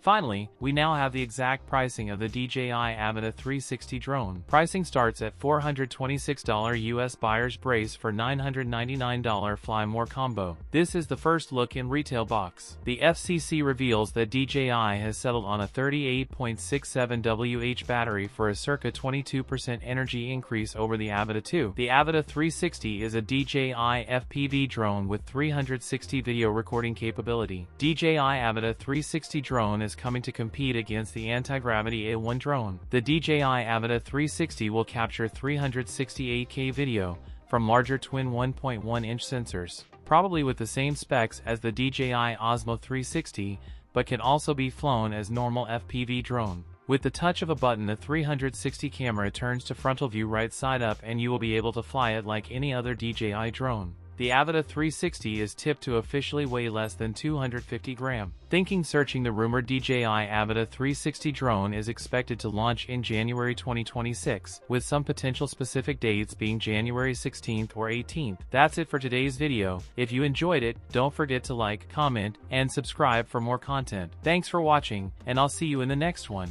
Finally, we now have the exact pricing of the DJI Avata 360 drone. Pricing starts at $426 US buyer's brace for $999 Fly More combo. This is the first look in retail box. The FCC reveals that DJI has settled on a 38.67 Wh battery for a circa 22% energy increase over the Avata 2. The Avata 360 is a DJI FPV drone with 360 video recording capability. DJI Avata 360 drone is coming to compete against the Antigravity A1 drone. The DJI Avata 360 will capture 368K video from larger twin 1.1-inch sensors, probably with the same specs as the DJI Osmo 360, but can also be flown as normal FPV drone. With the touch of a button, the 360 camera turns to frontal view right side up and you will be able to fly it like any other DJI drone. The Avata 360 is tipped to officially weigh less than 250 grams. Searching the rumored DJI Avata 360 drone is expected to launch in January 2026, with some potential specific dates being January 16th or 18th. That's it for today's video. If you enjoyed it, don't forget to like, comment, and subscribe for more content. Thanks for watching, and I'll see you in the next one.